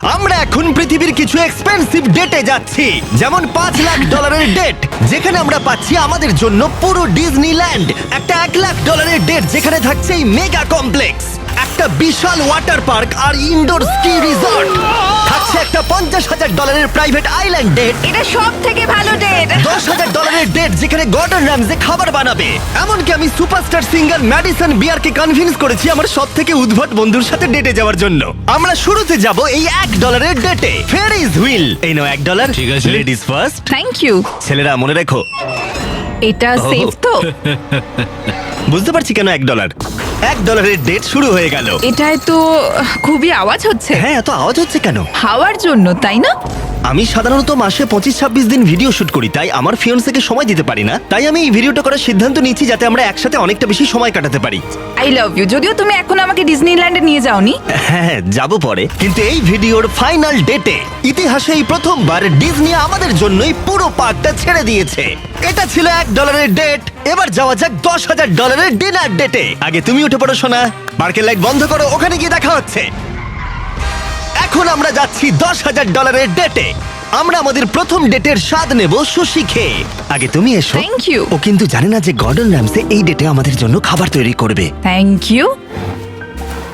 আমরা এখন পৃথিবীর কিছু এক্সপেন্সিভ ডেটে যাচ্ছি, যেমন $5 লাখ ডেট, যেখানে আমরা পাচ্ছি আমাদের জন্য পুরো ডিজনিল্যান্ড। একটা $1 লাখ ডেট, যেখানে থাকছে এই মেগা কমপ্লেক্স, একটা বিশাল ওয়াটার পার্ক আর ইনডোর স্কি রিসর্ট। থাকছে একটা $50,000 প্রাইভেট আইল্যান্ড ডেট, এটা সব থেকে ভালো ডেট। $10,000 ডেট, যেখানে গর্ডন র্যামজে খাবার বানাবে। এমনকি আমি সুপারস্টার সিঙ্গার ম্যাডিসন বিয়ারকে কনভিন্স করেছি আমার সব থেকে উদ্ভট বন্ধুর সাথে ডেটে যাওয়ার জন্য। আমরা শুরুতে যাব এই $1 ডেটে। ফেরিজ হুইল, এই নাও $1। ঠিক আছে। Ladies first. Thank you. ছেলেরা মনে রেখো, এটা সেফ তো? বুঝতে পারছি কেন $1 ডেট শুরু হয়ে গেল। এটায় তো খুবই আওয়াজ হচ্ছে। হ্যাঁ, এত আওয়াজ হচ্ছে কেন? হাওয়ার জন্য, তাই না? আমি সাধারণত মাসে 25-26 দিন ভিডিও শুট করি, তাই আমার ফিয়ন্সেকে সময় দিতে পারি না। তাই আমি এই ভিডিওটা করার সিদ্ধান্ত নিয়েছি যাতে আমরা একসাথে অনেকটা বেশি সময় কাটাতে পারি। I love you. যদিও তুমি এখন আমাকে ডিজনিল্যান্ডে নিয়ে যাওনি। হ্যাঁ, যাব পরে। কিন্তু এই ভিডিওর ফাইনাল ডেটে ইতিহাসে এই প্রথমবার ডিজনি আমাদের জন্যই পুরো পার্কটা ছেড়ে দিয়েছে। এটা ছিল $1 ডেট। এবার যাওয়া যাক $10,000 ডিনার ডেটে। আগে তুমি উঠে পড়ো সোনা, পার্কের লাইট বন্ধ করো, ওখানে গিয়ে দেখা হচ্ছে। এখন আমরা যাচ্ছি $10,000 ডেটে। আমরা আমাদের প্রথম ডেটের স্বাদ নেব সুশি খেয়ে। আগে তুমি এসো। Thank you. ও কিন্তু জানে না যে গর্ডন র্যামসে এই ডেটে আমাদের জন্য খাবার তৈরি করবে। Thank you.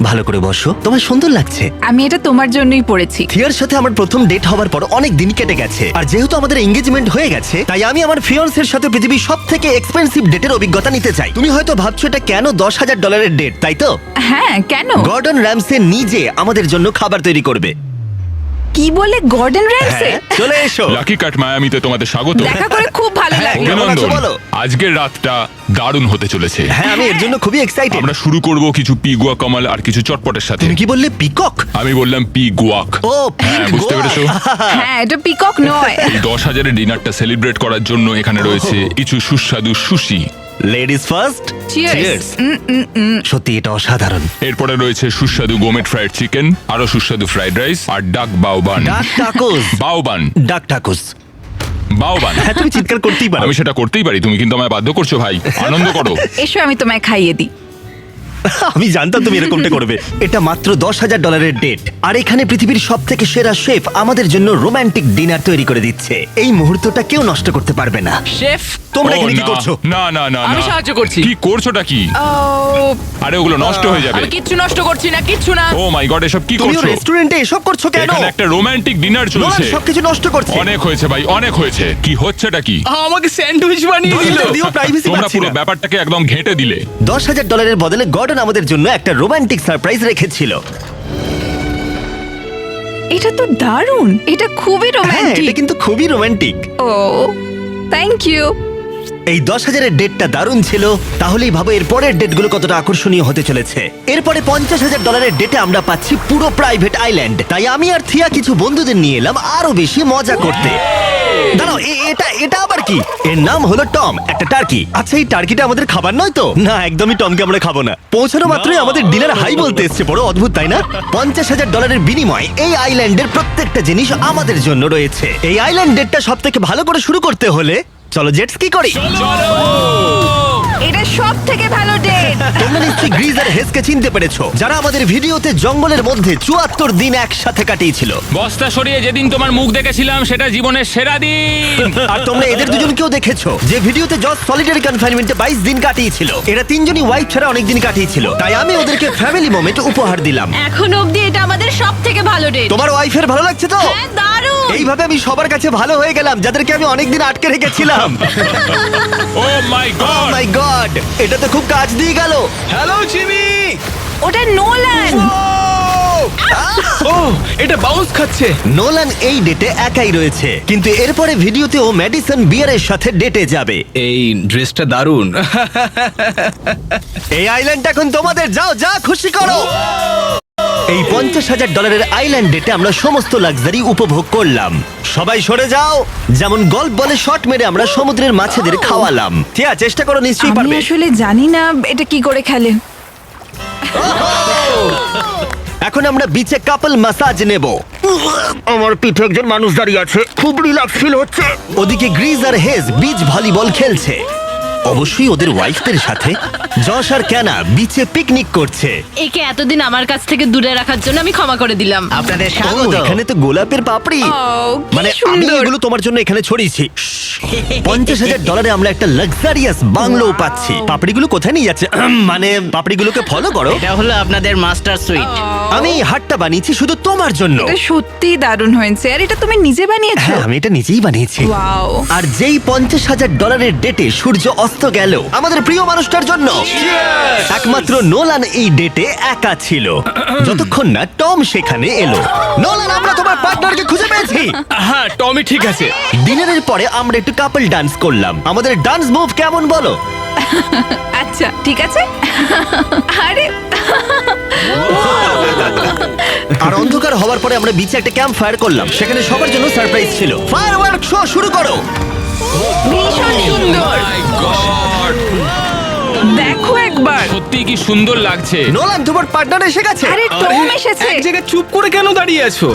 ভালো করে বসো, তোমার সুন্দর লাগছে। আমি এটা তোমার জন্যই পড়েছি। থিয়ার সাথে আমার প্রথম ডেট হওয়ার পর অনেক দিন কেটে গেছে, আর যেহেতু আমাদের এঙ্গেজমেন্ট হয়ে গেছে, তাই আমি আমার ফিয়ান্সের সাথে পৃথিবীর সব থেকে এক্সপেন্সিভ ডেটের অভিজ্ঞতা নিতে চাই। তুমি হয়তো ভাবছো এটা কেন $10,000 ডেট, তাই তো? হ্যাঁ, কেন? গর্ডন র্যামসে নিজে আমাদের জন্য খাবার তৈরি করবে। কি বলে, গর্ডন র্যামসে? হ্যাঁ, চলে এসো। লাকি কাট মায়ামিতে তোমাদের স্বাগত। দেখা করে খুব ভালো হ্যাঁ, লাগলো। কেমন আছো অভিনন্দন। বলো? আজকের রাতটা দারুণ হতে চলেছে। হ্যাঁ, আমি এর জন্য খুবই এক্সাইটেড। আমরা শুরু করব কিছু পিগুয়া কামাল আর কিছু চটপটের সাথে। তুমি কি বললে, পিকক? আমি বললাম পিগুয়াক। ও, হ্যাঁ, বুঝতে পেরেছো? হ্যাঁ, এটা পিকক নয়। এই 10,000-এর ডিনারটা সেলিব্রেট করার জন্য এখানে রয়েছে কিছু সুস্বাদু সুশি। Ladies first. Cheers. সত্যি এটা অসাধারণ। এরপরে রয়েছে সুস্বাদু গোমেট ফ্রাইড চিকেন, আরো সুস্বাদু ফ্রাইড রাইস আর ডাক বাউবান। ডাক টাকুস। বাউবান। ডাক টাকুস। বাউবান। হ্যাঁ, তুমি চিৎকার করতেই পারো। আমি সেটা করতেই পারি, তুমি কিন্তু আমায় বাধ্য করছো ভাই। আনন্দ করো। এসো, আমি তোমায় খাইয়ে দিই। আমি জানতাম তুমি এরকমটা করবে। এটা মাত্র $10,000 ডেট, আর এখানে পৃথিবীর সব থেকে সেরা শেফ আমাদের জন্য রোমান্টিক ডিনার তৈরি করে দিচ্ছে। এই মুহূর্তটা কেউ নষ্ট করতে পারবে না। শেফ, তোমরা ও, এখানে কি না, করছো? না না না আমি না। সাহায্য করছি। কি করছোটা কি? ও, আরে ওগুলো নষ্ট হয়ে যাবে। আমি কিচ্ছু নষ্ট করছি না, কিচ্ছু না। ও মাই গড, এসব কি তুমি করছো? রেস্টুরেন্টে এসব করছো কেন? এখানে একটা রোমান্টিক ডিনার নোলান চলছে। সবকিছু নষ্ট করছে। অনেক হয়েছে ভাই, অনেক হয়েছে। কি হচ্ছেটা কি? আমাকে স্যান্ডউইচ বানিয়ে দিল। যদিও প্রাইভেসি তোমরা পাচ্ছি পুরো না। ব্যাপারটাকে একদম ঘেঁটে দিলে। $10,000 বদলে গর্ডন আমাদের জন্য একটা রোমান্টিক সারপ্রাইজ রেখেছিল। এটা তো দারুণ। এটা খুবই হ্যাঁ, রোমান্টিক। এটা কিন্তু খুবই রোমান্টিক। O, thank you. এই 10,000-এর ডেটটা দারুণ ছিল। তাহলেই ভাবো এর পরের ডেটগুলো কতটা আকর্ষণীয় হতে চলেছে। এরপরে $50,000 ডেটে আমরা পাচ্ছি পুরো প্রাইভেট আইল্যান্ড। তাই আমি আর থিয়া কিছু বন্ধুদের নিয়ে এলাম আরো বেশি মজা করতে। দাঁড়াও, এটা আবার কি? এর নাম হলো টম, একটা টার্কি। আচ্ছা, এই টার্কিটা আমাদের খাবার নয় তো? না, একদমই টমকে আমরা খাবো না। পৌঁছানো মাত্রই আমাদের ডিনার হাই বলতে এসছে। বড় অদ্ভুত, তাই না? $50,000-এর বিনিময়ে এই আইল্যান্ডের প্রত্যেকটা জিনিস আমাদের জন্য রয়েছে। এই আইল্যান্ড ডেটটা সব থেকে ভালো করে শুরু করতে হলে চলো জেট স্কি করি। এটা সব থেকে ভালো ডেট। তোমরা নিশ্চয়ই গ্রিজ আর হেসকে চিনতে পেরেছো, যারা আমাদের ভিডিওতে জঙ্গলের মধ্যে 74 দিন একসাথে কাটিয়েছিল। বস্তা সরিয়ে যেদিন তোমার মুখ দেখেছিলাম সেটা জীবনের সেরা দিন। আর তোমরা এদের দুজনকেও দেখেছো, যে ভিডিওতে জজ সলিটারি কনফাইনমেন্টে 22 দিন কাটিয়েছিল। এরা তিনজনই ওয়াইফ ছাড়া অনেক দিন কাটিয়েছিল, তাই আমি ওদেরকে ফ্যামিলি মোমেন্ট উপহার দিলাম। এখন অবধি এটা আমাদের সব থেকে ভালো ডেট। তোমার ওয়াইফের ভালো লাগছে তো? হ্যাঁ, দারুণ। এইভাবে আমি সবার কাছে ভালো হয়ে গেলাম, যাদেরকে আমি অনেকদিন আটকে রেখেছিলাম। ও মাই গড। মাই গড, এটা তো খুব কাজ দিয়ে গেল। Hello Jimmy. ওটা নোলান। ও, এটা বাউন্স খাচ্ছে। নোলান এই ডেটে একাই রয়েছে, কিন্তু এরপরে ভিডিওতে ও ম্যাডিসন বিয়ারের সাথে ডেটে যাবে। এই ড্রেসটা দারুণ। এই আইল্যান্ড এখন তোমাদের, যাও যা খুশি করো। এই $50,000-এর আইল্যান্ড ডেটে আমরা সমস্ত লাক্সারি উপভোগ করলাম। সবাই সরে যাও। যেমন গল্ফ বলে শট মেরে আমরা সমুদ্রের মাছেদের খাওয়ালাম। ঠিক আছে, চেষ্টা করো, নিশ্চয়ই আমি পারবে। আসলে জানি না এটা কি করে খেলে। এখন আমরা বিচে কাপল ম্যাসাজ নেব। আমার পিঠে একজন মানুষ দাঁড়িয়ে আছে, খুব রিল্যাক্স ফিল হচ্ছে। ওদিকে গ্রিজ আর হেজ বিচ ভলিবল খেলছে। অবশ্যই ওদের ওয়াইফদের সাথে। যশ আর ক্যানা বিচে পিকনিক করছে। একে এতদিন আমার কাছ থেকে দূরে রাখার জন্য আমি ক্ষমা করে দিলাম। আপনাদের ও, স্বাগত। এখানে তো গোলাপের পাপড়ি। ও, কি মানে আমি সুন্দর। এগুলো তোমার জন্য এখানে ছড়িয়েছি। $50,000 আমরা একটা লাক্সারিয়াস বাংলো পাচ্ছি। পাপড়িগুলো কোথায় নিয়ে যাচ্ছে? মানে পাপড়িগুলোকে ফলো করো। এটা হলো আপনাদের মাস্টার সুইট। আমি এই হাটটা বানিয়েছি শুধু তোমার জন্য। এটা সত্যি দারুণ হয়েছে। আর এটা তুমি নিজে বানিয়েছো? হ্যাঁ, আমি এটা নিজেই বানিয়েছি। ওয়াও। আর যেই $50,000 ডেটে সূর্য অস্ত গেল আমাদের প্রিয় মানুষটার জন্য, একমাত্র নোলান এই ডেটে একা ছিল, যতক্ষণ না টম সেখানে এলো। নোলান, আমরা তোমার পার্টনারকে খুঁজে পেয়েছি। হ্যাঁ টমি ঠিক আছে। ডিনারের পরে আমরা একটু কাপল ডান্স করলাম। আমাদের ডান্স মুভ কেমন বলো? আচ্ছা ঠিক আছে। আরে আর অন্ধকার হওয়ার পরে আমরা বিচে একটা ক্যাম্প ফায়ার করলাম। সেখানে সবার জন্য সারপ্রাইজ ছিল। ফায়ারওয়ার্ক শো শুরু করো। ভীষণ সুন্দর। দেখো একবার। সত্যি কি সুন্দর লাগছে। নোলান, তোমার পার্টনার এসে গেছে। আরে টম এসেছে। এক জায়গায় চুপ করে কেন দাঁড়িয়ে আছো?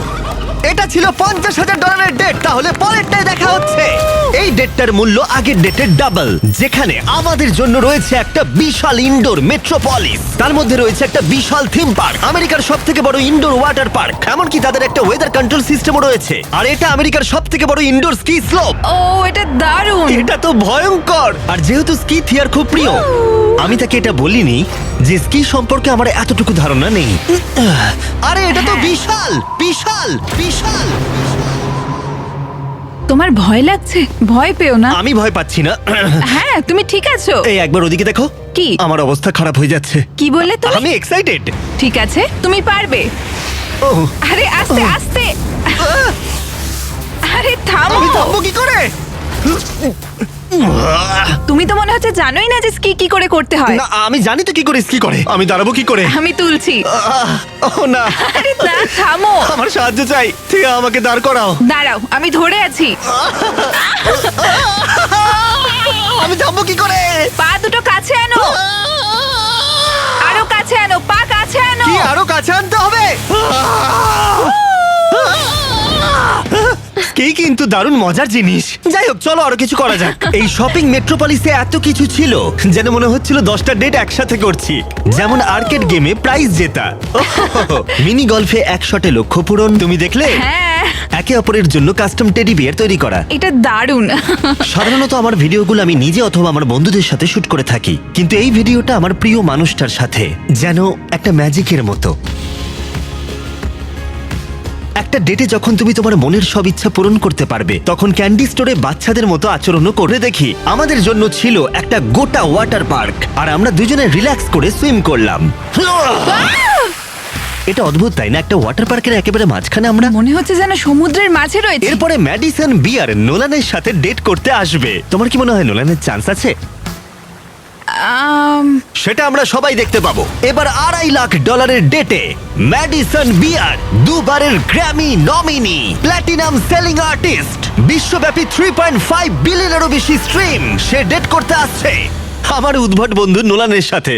এটা ছিল $50,000 ডেট। তাহলে পরেরটাই দেখা হচ্ছে। এই ডেটটার মূল্য আগের ডেটের ডাবল, যেখানে আমাদের জন্য রয়েছে একটা বিশাল ইনডোর মেট্রোপলিস। তার মধ্যে রয়েছে একটা বিশাল থিম পার্ক, আমেরিকার সবথেকে বড় ইনডোর ওয়াটার পার্ক। এমনকি তাদের একটা ওয়েদার কন্ট্রোল সিস্টেমও রয়েছে। আর এটা আমেরিকার সবথেকে বড় ইনডোর স্কি স্লোপ। ও এটা দারুণ। এটা তো ভয়ঙ্কর। আর যেহেতু স্কি থিয়ার খুব প্রিয়, আমি তাকে এটা বলিনি যে স্কি সম্পর্কে আমার এতটুকু ধারণা নেই। আরে এটা তো বিশাল বিশাল বিশাল। তোমার ভয় লাগছে? ভয় পেও না। আমি ভয় পাচ্ছি না। হ্যাঁ তুমি ঠিক আছো। এই একবার ওদিকে দেখো। কি? আমার অবস্থা খারাপ হয়ে যাচ্ছে। কি বললে তুমি? আমি এক্সাইটেড। ঠিক আছে তুমি পারবে। ও, আরে আস্তে আস্তে। আরে থামো। আমি থামবো কি করে? তুমি তো মনে হচ্ছে জানোই না যে স্কি কি করে করতে হয়। না, আমি জানি তো কি করে স্কি করে। আমি দাঁড়াবো কি করে? আমি তুলছি। ও না, আরে না থামো। আমার সাহায্য চাই। ঠিক আছে, আমাকে দাঁড় করাও। দাঁড়াও আমি ধরে আছি। আমি থামবো কি করে? পা দুটো কাছে আনো। আরো কাছে আনো, পা কাছে আনো। কি আরো কাছে আনতে হবে? কি কিন্তু দারুণ মজার জিনিস। যাই হোক, চলো আরো কিছু করা যাক। এই শপিং মেট্রোপলিসে এত কিছু ছিল যেন মনে হচ্ছিল 10টা ডেট একসাথে করছি। যেমন আর্কেড গেমে প্রাইজ জেতা, মিনি গলফে 1 শটে লক্ষ্য পূরণ। তুমি দেখলে? হ্যাঁ একে অপরের জন্য কাস্টম টেডি বিয়ার তৈরি করা। এটা দারুণ। সাধারণত আমার ভিডিওগুলো আমি নিজে অথবা আমার বন্ধুদের সাথে শুট করে থাকি, কিন্তু এই ভিডিওটা আমার প্রিয় মানুষটার সাথে, যেন একটা ম্যাজিকের মতো। একটা ডেটে যখন তুমি তোমার মনের সব ইচ্ছা পূরণ করতে পারবে, তখন ক্যান্ডি স্টোরে বাচ্চাদের মতো আচরণও করে দেখি। আমাদের জন্য ছিল একটা গোটা ওয়াটার পার্ক, আর আমরা দুজনে রিল্যাক্স করে সুইম করলাম। এটা অদ্ভুত তাই না? একটা ওয়াটার পার্কের একেবারে মাঝখানে আমরা। মনে হচ্ছে যেন সমুদ্রের মাঝে রয়েছে। এরপরে ম্যাডিসন বিয়ার নোলানের সাথে ডেট করতে আসবে। তোমার কি মনে হয় নোলানের চান্স আছে? সেটা আমরা সবাই দেখতে পাবো। এবার $2.5 লাখ ডেটে ম্যাডিসন বিয়ার, দুবারের Grammy nominee, platinum selling artist, বিশ্বব্যাপী 3.5 বিলিয়নেরও বেশি স্ট্রিম, সে ডেট করতে আসছে আমার উদ্ভট বন্ধু নোলানের সাথে।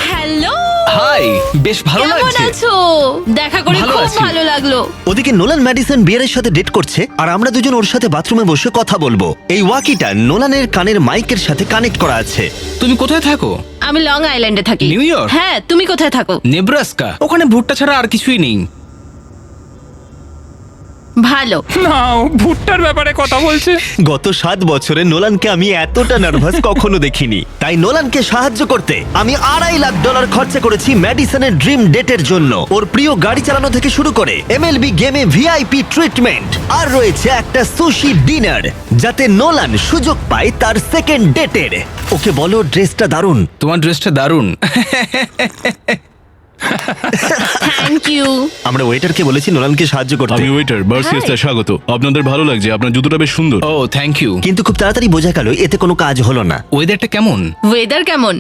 হ্যালো হাই, বেশ ভালো কেমন লাগছে। আছো? দেখা করে ভালো খুব আছি। ভালো লাগলো। ওদিকে নোলান ম্যাডিসন বিয়ারের সাথে ডেট করছে, আর আমরা দুজন ওর সাথে বাথরুমে বসে কথা বলবো। এই ওয়াকিটা নোলানের কানের মাইকের সাথে কানেক্ট করা আছে। তুমি কোথায় থাকো? আমি লং আইল্যান্ডে থাকি। New York? হ্যাঁ তুমি কোথায় থাকো? নেব্রাস্কা। ওখানে ভুট্টা ছাড়া আর কিছুই নেই। ভালো। না, ও ভুট্টার ব্যাপারে কথা বলছে। গত 7 বছরে নোলানকে আমি এতটা নার্ভাস কখনো দেখিনি। তাই নোলানকে সাহায্য করতে আমি $2.5 লাখ খরচা করেছি ম্যাডিসনের ড্রিম ডেটের জন্য। ওর প্রিয় গাড়ি চালানো থেকে শুরু করে MLB গেমে ভিআইপি ট্রিটমেন্ট, আর রয়েছে একটা সুশি ডিনার, যাতে নোলান সুযোগ পায় তার সেকেন্ড ডেটের। ওকে বলো ড্রেসটা দারুণ। তোমার ড্রেসটা দারুণ। Thank you. আমরা ওয়েটারকে বলেছি নোলানকে সাহায্য করতে, আমি ওয়েটার বার্সিয়াসটা স্বাগত। আপনাদের ভালো লাগছে? আপনার জুতোটা বেশ সুন্দর। ও থ্যাংক ইউ। কিন্তু খুব তাড়াতাড়ি বোঝা গেল এতে কোনো কাজ হলো না। ওয়েদারটা কেমন? ওয়েদার কেমন?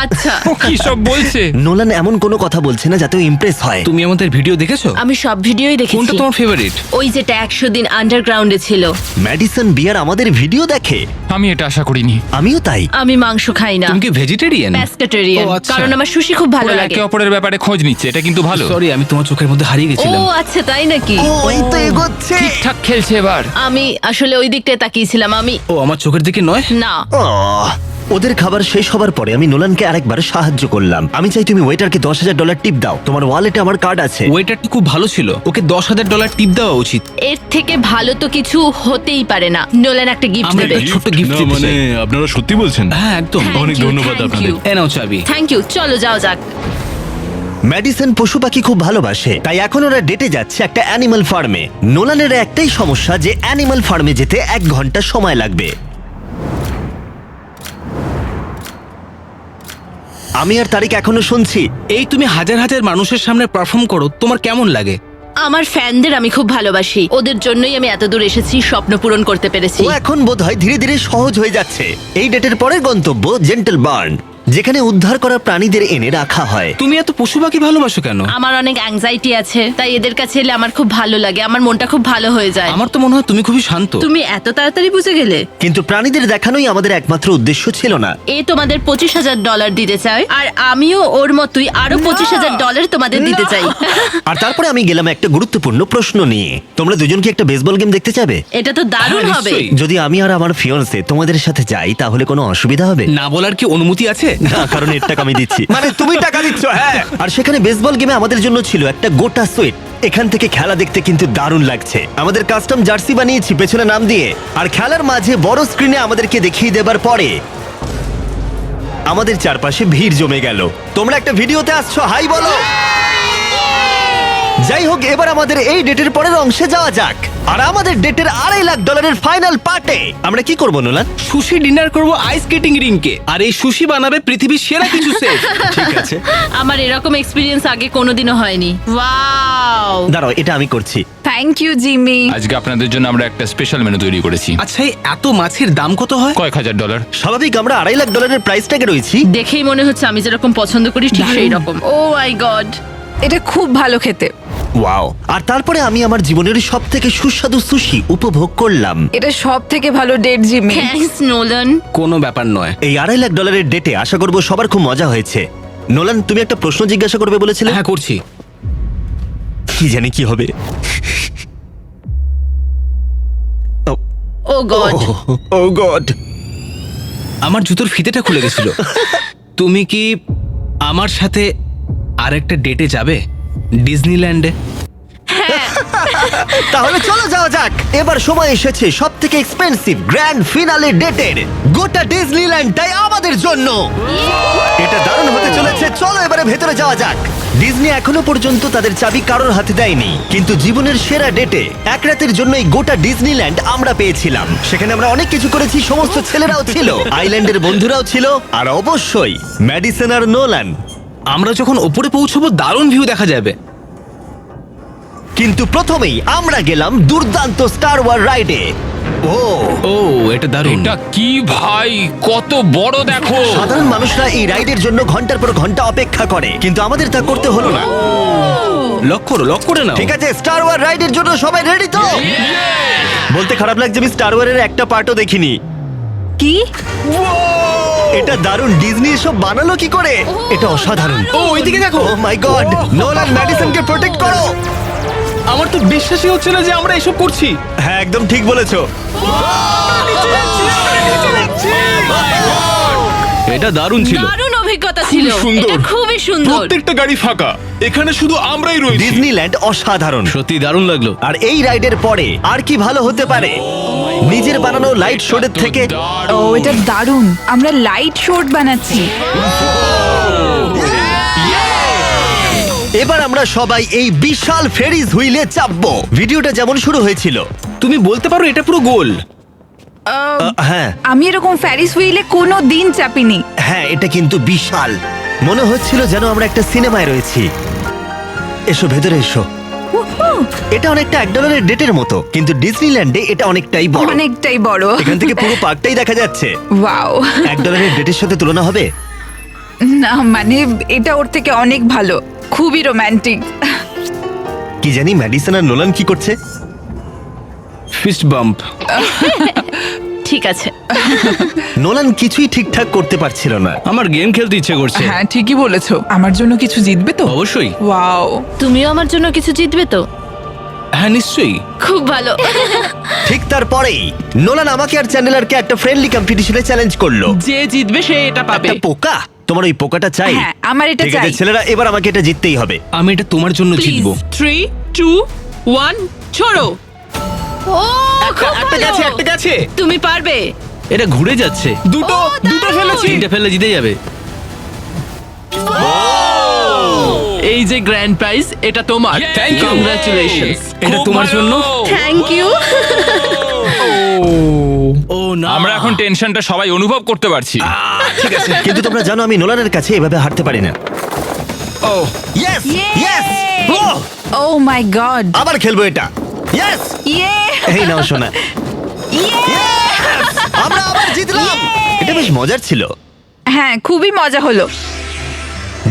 আচ্ছা ও কি সব বলছে? নোলান এমন কোনো কথা বলছে না যাতে ইমপ্রেস হয়। তুমি আমাদের ভিডিও দেখেছো? আমি সব ভিডিওই কোনটা দেখেছি। তোমার ফেভারিট? ওই যেটা 100 দিন আন্ডারগ্রাউন্ডে ছিল। ম্যাডিসন বিয়ার আমাদের ভিডিও দেখে। আমি এটা আশা করিনি। আমিও তাই। আমি মাংস খাই না, তুমি কি ভেজিটেরিয়ান? প্যাস্কেটেরিয়ান, ও, আচ্ছা। কারণ আমার সুশি খুব ভালো ওরা লাগে। একে অপরের ব্যাপারে খোঁজ নিচ্ছে, এটা কিন্তু ভালো। সরি, আমি তোমার চোখের মধ্যে হারিয়ে ও গেছিলাম। আচ্ছা, তাই নাকি? ও এই তো এগোচ্ছে। ঠিকঠাক খেলছে এবার। আমি আসলে ওই দিকটায় তাকিয়েছিলাম। আমি ও আমার চোখের দিকে নয়। না, আহ, ওদের খাবার শেষ হবার পরে আমি নোলানকে আরেকবার সাহায্য করলাম। আমি চাই তুমি ওয়েটারকে $10,000 টিপ দাও। তোমার ওয়ালেটে আমার কার্ড আছে। ওয়েটারটা খুব ভালো ছিল, ওকে $10,000 টিপ দেওয়া উচিত। এর থেকে ভালো তো কিছু হতেই পারে না। নোলান একটা গিফট আমরা দেবে। একটা ছোট্ট গিফট না, দিতে মানে চাই। আপনারা সত্যি বলছেন? হ্যাঁ একদম। অনেক ধন্যবাদ আপনাদের। এ নাও চাবি। Thank you. চলো যাও যাক। ম্যাডিসন পশু পাখি খুব ভালোবাসে, তাই এখন ওরা ডেটে যাচ্ছে একটা অ্যানিমাল ফার্মে। নোলানের একটাই সমস্যা যে অ্যানিমাল ফার্মে যেতে 1 ঘন্টা সময় লাগবে। আমি আর তারিক এখনো শুনছি। এই তুমি হাজার হাজার মানুষের সামনে পারফর্ম করো, তোমার কেমন লাগে? আমার ফ্যানদের আমি খুব ভালোবাসি। ওদের জন্যই আমি এত দূর এসেছি, স্বপ্ন পূরণ করতে পেরেছি। ও এখন বোধহয় ধীরে ধীরে সহজ হয়ে যাচ্ছে। এই ডেটের পরের গন্তব্য জেন্টল বার্ন, যেখানে উদ্ধার করা প্রাণীদের এনে রাখা হয়। তুমি এত পশু পাখি ভালোবাসো কেন? আমার অনেক অ্যাংজাইটি আছে, তাই এদের কাছে এলে আমার খুব ভালো লাগে। আমার মনটা খুব ভালো হয়ে যায়। আমার তো মনে হয় তুমি খুবই শান্ত। তুমি এত তাড়াতাড়ি বুঝে গেলে? কিন্তু প্রাণীদের দেখানোই আমাদের একমাত্র উদ্দেশ্য ছিল না। এ তোমাদের $25,000 দিতে চায়, আর আমিও ওর মতোই আরো $25,000 তোমাদের দিতে চাই। আর তারপরে আমি গেলাম একটা গুরুত্বপূর্ণ প্রশ্ন নিয়ে। তোমরা দুজন কি একটা বেসবল গেম দেখতে চাবে? এটা তো দারুণ হ্যাঁ, হবে। নিশ্চয়ই। যদি আমি আর আমার ফিয়ন্সে তোমাদের সাথে যাই তাহলে কোনো অসুবিধা হবে? না বলার কি অনুমতি আছে? না, কারণ এর টাকা আমি দিচ্ছি। মানে তুমি টাকা দিচ্ছ? হ্যাঁ। আর সেখানে বেসবল গেমে আমাদের জন্য ছিল একটা গোটা সুইট। এখান থেকে খেলা দেখতে কিন্তু দারুণ লাগছে। আমাদের কাস্টম জার্সি বানিয়েছি পেছনে নাম দিয়ে, আর খেলার মাঝে বড় স্ক্রিনে আমাদেরকে দেখিয়ে দেবার পরে আমাদের চারপাশে ভিড় জমে গেল। তোমরা একটা ভিডিওতে আসছো, হাই বলো। যাই হোক, এবার আমাদের এই ডেটের পরের অংশে যাওয়া যাক। আর আমাদের ডেটের $2.5 লাখ ফাইনাল পার্টে আমরা কি করবো নোলান? সুশি ডিনার করব আইস স্কেটিং রিংকে, আর এই সুশি বানাবে পৃথিবীর সেরা কিছু শেফ। ঠিক আছে, আমার এরকম এক্সপিরিয়েন্স আগে কোনোদিনও হয়নি। ওয়াও! দাঁড়াও, এটা আমি করছি। Thank you Jimmy. আজকে আপনাদের জন্য আমরা একটা স্পেশাল মেনু তৈরি করেছি। আচ্ছা, এই এত মাছের দাম কত হয়? কয়েক হাজার ডলার। স্বাভাবিক, আমরা $2.5 লাখ প্রাইস ট্যাগে রয়েছি। দেখেই মনে হচ্ছে আমি যেরকম পছন্দ করি ঠিক সেই রকম। ও মাই গড! এটা খুব ভালো খেতে। ওয়াও! আর তারপরে আমি আমার জীবনের সবথেকে সুস্বাদু সুশি উপভোগ করলাম। এটা সব থেকে ভালো ডেট জিমি। Thanks Nolan. কোনো ব্যাপার নয়। এই $2.5 লাখ ডেটে আশা করবো সবার খুব মজা হয়েছে। নোলান, তুমি একটা প্রশ্ন জিজ্ঞাসা করবে বলেছিলে? হ্যাঁ করছি। কি জানি কি হবে। ও গড! ও গড! আমার জুতোর ফিতেটা খুলে গেছিল। তুমি কি আমার সাথে আরেকটা ডেটে যাবে ডিজনিল্যান্ডে? তাহলে চলো যাওয়া যাক। এবার সময় এসেছে সব থেকে এক্সপেন্সিভ গ্র্যান্ড ফিনালে ডেটের। গোটা ডিজনিল্যান্ডটাই আমাদের জন্য। এটা দারুণ হতে চলেছে। চলো এবারে ভেতরে যাওয়া যাক। ডিজনি এখনো পর্যন্ত তাদের চাবি কারোর হাতে দেয়নি, কিন্তু জীবনের সেরা ডেটে এক রাতের জন্য এই গোটা ডিজনিল্যান্ড আমরা পেয়েছিলাম। সেখানে আমরা অনেক কিছু করেছি, সমস্ত ছেলেরাও ছিল, আইল্যান্ডের বন্ধুরাও ছিল, আর অবশ্যই ম্যাডিসন আর নোলান। আমরা যখন ওপরে পৌঁছবো দারুণ ভিউ দেখা যাবে। কিন্তু প্রথমেই আমরা গেলাম দুর্দান্ত স্টার ওয়ার রাইডে। ও ও এটা দারুণ। এটা কি ভাই, কত বড় দেখো। সাধারণ মানুষরা এই রাইডের জন্য ঘন্টার পর ঘন্টা অপেক্ষা করে, কিন্তু আমাদের তা করতে হলো না। লক করে নাও। ঠিক আছে, স্টার ওয়ার রাইডের জন্য সবাই রেডি তো? বলতে খারাপ লাগছে, আমি স্টার ওয়ারের একটা পার্টও দেখিনি। কি? এটা দারুণ। ডিজনি এসব বানালো কি করে? এটা অসাধারণ। ও ওইদিকে দেখো। ও মাই গড! নোলান, ম্যাডিসনকে প্রোটেক্ট করো। আমার তো বিশ্বাসই হচ্ছে না যে আমরা এসব করছি। হ্যাঁ, একদম ঠিক বলেছো। এটা দারুণ ছিল। দারুণ অভিজ্ঞতা ছিল। সুন্দর। এটা খুবই সুন্দর। প্রত্যেকটা গাড়ি ফাঁকা, এখানে শুধু আমরাই রয়েছি। ডিজনিল্যান্ড অসাধারণ। সত্যি দারুণ লাগলো। আর এই রাইডের পরে আর কি ভালো হতে পারে নিজের বানানো লাইট শোডের থেকে? ও এটা দারুণ। আমরা লাইট শর্ট বানাচ্ছি। এবার আমরা সবাই এই বিশাল ফেরিজ হুইলে চাপবো। ভিডিওটা যেমন শুরু হয়েছিল। তুমি বলতে পারো এটা পুরো গোল। হ্যাঁ আমি এরকম ফ্যারিস হুইলে কোনো দিন চাপিনি। হ্যাঁ, এটা কিন্তু বিশাল। মনে হচ্ছিল যেন আমরা একটা সিনেমায় রয়েছি। এসো ভেতরে এসো। উহু, এটা অনেকটা $1 ডেটের মতো, কিন্তু ডিজনিল্যান্ডে এটা অনেকটাই বড়। অনেকটাই বড়। এখান থেকে পুরো পার্কটাই দেখা যাচ্ছে। ওয়াও! $1 ডেটের সাথে তুলনা হবে? না মানে এটা ওর থেকে অনেক ভালো, খুবই রোমান্টিক। কি জানি ম্যাডিসন আর নোলান কি করছে। Fist bump. ঠিক আছে। নোলান কিছুই ঠিকঠাক করতে পারছিল না। আমার গেম খেলতে ইচ্ছে করছে। হ্যাঁ ঠিকই বলেছো, আমার জন্য কিছু জিতবে তো? অবশ্যই। ওয়াও, তুমিও আমার জন্য কিছু জিতবে তো? হ্যাঁ নিশ্চয়ই। খুব ভালো। ঠিক তারপরেই নোলান আমাকে আর চ্যানেলারকে একটা ফ্রেন্ডলি কম্পিটিশনে চ্যালেঞ্জ করলো। যে জিতবে সে এটা পাবে। একটা পোকা? তোমার ওই পোকাটা চাই? হ্যাঁ, আমার এটা ঠিক আছে চাই। ছেলেরা, এবার আমাকে এটা জিততেই হবে। আমি এটা তোমার জন্য জিতবো। 3, 2, 1 ছোড়ো। ও খুব ভালো। একটা গেছে। তুমি পারবে। এটা ঘুরে যাচ্ছে। দুটো ফেলেছি। তিনটে ফেললে জিতে যাবে। এই যে গ্র্যান্ড প্রাইজ, এটা তোমার। Thank you. কংগ্রাচুলেশনস। এটা তোমার জন্য। Thank you. ও না, আমরা এখন টেনশনটা সবাই অনুভব করতে পারছি। ঠিক আছে, কিন্তু তোমরা জানো আমি নোলানের কাছে এভাবে হারতে পারি না। ও yes Yay! Yes, O my god. আবার খেলবো এটা। ইয়েস, ইয়ে এই নাও শোনা। আমরা আবার জিতলাম। এটা বেশ মজার ছিল। হ্যাঁ, খুবই মজা হলো।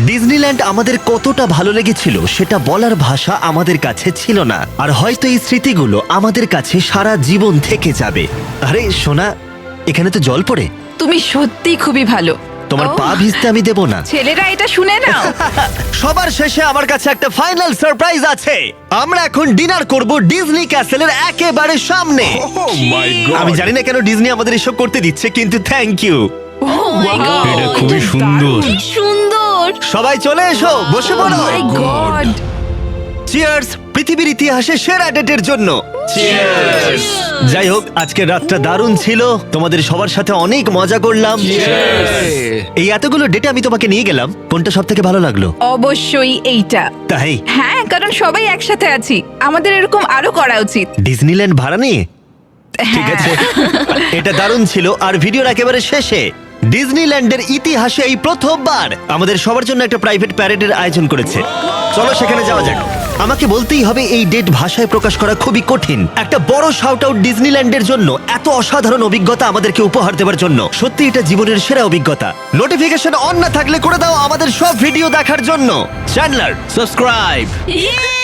ডিজনিল্যান্ড আমাদের কতটা ভালো লেগেছিল সেটা বলার ভাষা আমাদের কাছে ছিল না। আর হয়তো এই স্মৃতিগুলো আমাদের কাছে সারা জীবন থেকে যাবে। আরে সোনা, এখানে তো জল পড়ে। তুমি সত্যি খুবই ভালো। তোমার ও, পা ভিজতে আমি দেব না। ছেলেরা এটা শুনে নাও। সবার শেষে আমার কাছে একটা ফাইনাল সারপ্রাইজ আছে। আমরা এখন ডিনার করব ডিজনি ক্যাসেলের একেবারে সামনে। আমি জানি না কেন ডিজনি আমাদের এসব করতে দিচ্ছে, কিন্তু thank you. Oh my god. এটা খুবই সুন্দর। কি সুন্দর। সবাই চলে এসো, বসে পড়ো। মাই গড। চিয়ার্স পৃথিবীর ইতিহাসে সেরা ডেটের জন্য। যাই হোক, আজকের রাতটা দারুণ ছিল। তোমাদের সবার সাথে অনেক মজা করলাম। এই এতগুলো ডেটে আমি তোমাকে নিয়ে গেলাম, কোনটা সব থেকে ভালো লাগলো? অবশ্যই এইটা। তাই হ্যাঁ, কারণ সবাই একসাথে আছি, আমাদের এরকম আরো করা উচিত। ডিজনিল্যান্ড ভাড়া নিয়ে? ঠিক আছে, এটা দারুণ ছিল। আর ভিডিওর একেবারে শেষে ডিজনিল্যান্ডের ইতিহাসে এই প্রথমবার আমাদের সবার জন্য একটা প্রাইভেট প্যারেডের আয়োজন করেছে। চলো সেখানে যাওয়া যাক। আমাকে বলতেই হবে এই ডেট ভাষায় প্রকাশ করা খুবই কঠিন। একটা বড় শাউট আউট ডিজনিল্যান্ডের জন্য, এত অসাধারণ অভিজ্ঞতা আমাদেরকে উপহার দেওয়ার জন্য। সত্যি এটা জীবনের সেরা অভিজ্ঞতা। নোটিফিকেশন অন না থাকলে করে দাও আমাদের সব ভিডিও দেখার জন্য। চ্যানেলার সাবস্ক্রাইব। ইয়ে!